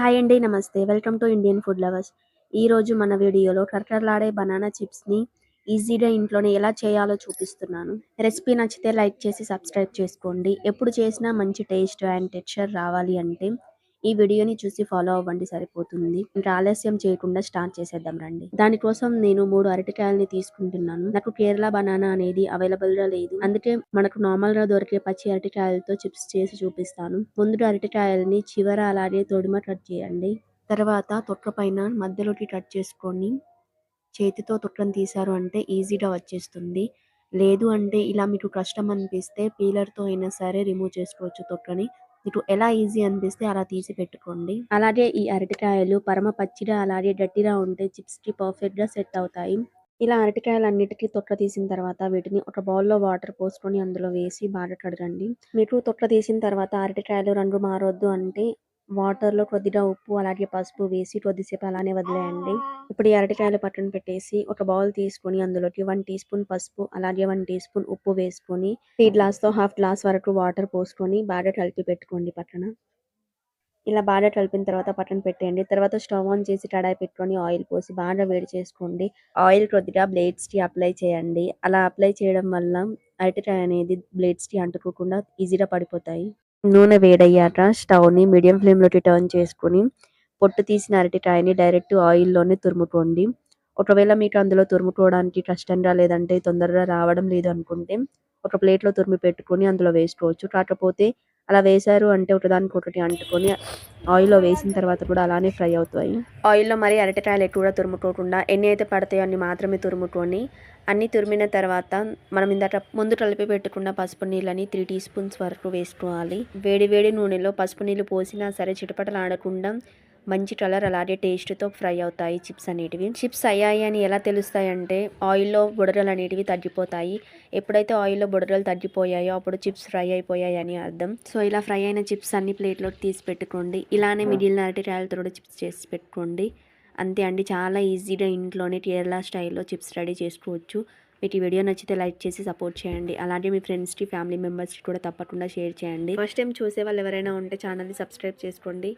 Hi అండి. నమస్తే. Welcome to Indian food lovers. ఈరోజు మన వీడియోలో కరకరలాడే బనానా చిప్స్‌ని ఈజీగా ఇంట్లోనే ఎలా చేయాలో చూపిస్తున్నాను. రెసిపీ నచ్చితే లైక్ చేసి సబ్స్క్రైబ్ చేసుకోండి. ఎప్పుడు చేసినా మంచి టేస్ట్ అండ్ టెక్స్చర్ రావాలి అంటే ఈ వీడియోని చూసి ఫాలో అవ్వండి సరిపోతుంది. ఇంకా ఆలస్యం చేయకుండా స్టార్ట్ చేసేద్దాం రండి. దానికోసం నేను 3 అరటికాయలని తీసుకుంటున్నాను. నాకు కేరళ బనానా అనేది అవైలబుల్‌గా లేదు. అందుకే మనకు నార్మల్‌గా దొరికే పచ్చి అరటికాయలతో చిప్స్ చేసి చూపిస్తాను. ముందుగా అరటికాయలని చివర అలాగే తొడిమ కట్ చేయండి. తర్వాత తొక్క పైన మధ్యలోకి కట్ చేసుకొని చేతితో తొక్కను తీశారు అంటే ఈజీగా వచ్చేస్తుంది. లేదు అంటే ఇలా మీకు కష్టం అనిపిస్తే పీలర్‌తో అయినా సరే రిమూవ్ చేసుకోవచ్చు తొక్కని. మీకు ఎలా ఈజీ అనిపిస్తే అలా తీసి పెట్టుకోండి. అలాగే ఈ అరటికాయలు పరమ పచ్చిగా అలాగే గట్టిగా ఉంటే చిప్స్‌కి పర్ఫెక్ట్‌గా సెట్ అవుతాయి. ఇలా అరటికాయలన్నిటికీ తొక్క తీసిన తర్వాత వీటిని ఒక బౌల్‌లో వాటర్ పోసుకొని అందులో వేసి బాగా కడగండి. మీకు తొక్క తీసిన తర్వాత అరటికాయలు రంగు మారొద్దు అంటే వాటర్‌లో కొద్దిగా ఉప్పు అలాగే పసుపు వేసి కొద్దిసేపు అలానే వదిలేయండి. ఇప్పుడు ఈ అరటికాయలు పక్కన పెట్టేసి ఒక బౌల్ తీసుకొని అందులోకి 1 టీ స్పూన్ పసుపు అలాగే 1 టీ స్పూన్ ఉప్పు వేసుకొని టీ గ్లాస్‌తో హాఫ్ గ్లాస్ వరకు వాటర్ పోసుకొని బాగా కలిపి పెట్టుకోండి పక్కన. ఇలా బాగా కలిపిన తర్వాత పక్కన పెట్టేయండి. తర్వాత స్టవ్ ఆన్ చేసి కడాయి పెట్టుకొని ఆయిల్ పోసి బాగా వేడి చేసుకోండి. ఆయిల్ కొద్దిగా బ్లేడ్స్‌కి అప్లై చేయండి. అలా అప్లై చేయడం వల్ల అరటికాయ అనేది బ్లేడ్స్‌కి అంటుకోకుండా ఈజీగా పడిపోతాయి. నూనె వేడయ్యాక స్టవ్‌ని మీడియం ఫ్లేమ్‌లోకి టర్న్ చేసుకొని పొట్టు తీసిన అరటికాయని డైరెక్ట్ ఆయిల్‌లోనే తురుముకోండి. ఒకవేళ మీకు అందులో తురుముకోవడానికి కష్టంగా లేదంటే తొందరగా రావడం లేదు అనుకుంటే ఒక ప్లేట్‌లో తురిమి పెట్టుకొని అందులో వేసుకోవచ్చు. కాకపోతే అలా వేశారు అంటే ఒకదానికొకటి అంటుకొని ఆయిల్‌లో వేసిన తర్వాత కూడా అలానే ఫ్రై అవుతాయి. ఆయిల్‌లో మరి అరటికాయలు ఎక్కువగా తురుముకోకుండా ఎన్ని అయితే పడతాయో అన్ని మాత్రమే తురుముకొని అన్నీ తురిమిన తర్వాత మనం ఇందాక ముందు కలిపి పెట్టుకున్న పసుపు నీళ్ళని 3 టీ స్పూన్స్ వరకు వేసుకోవాలి. వేడి వేడి నూనెలో పసుపు నీళ్ళు పోసినా సరే చిటపటలాడకుండా మంచి కలర్ అలాగే టేస్ట్‌తో ఫ్రై అవుతాయి చిప్స్ అనేటివి. చిప్స్ అయ్యాయి అని ఎలా తెలుస్తాయంటే ఆయిల్‌లో బుడగలు అనేటివి తగ్గిపోతాయి. ఎప్పుడైతే ఆయిల్‌లో బుడగలు తగ్గిపోయాయో అప్పుడు చిప్స్ ఫ్రై అయిపోయాయి అని అర్థం. సో ఇలా ఫ్రై అయిన చిప్స్ అన్ని ప్లేట్‌లోకి తీసి పెట్టుకోండి. ఇలానే మిగిలిన అరటికాయలతో కూడా చిప్స్ చేసి పెట్టుకోండి. అంతే అండి, చాలా ఈజీగా ఇంట్లోనే కేరళ స్టైల్‌లో చిప్స్ రెడీ చేసుకోవచ్చు. మీకు ఈ వీడియో నచ్చితే లైక్ చేసి సపోర్ట్ చేయండి. అలాగే మీ ఫ్రెండ్స్‌కి, ఫ్యామిలీ మెంబర్స్‌కి కూడా తప్పకుండా షేర్ చేయండి. ఫస్ట్ టైం చూసే వాళ్ళు ఎవరైనా ఉంటే ఛానల్‌ని సబ్స్క్రైబ్ చేసుకోండి.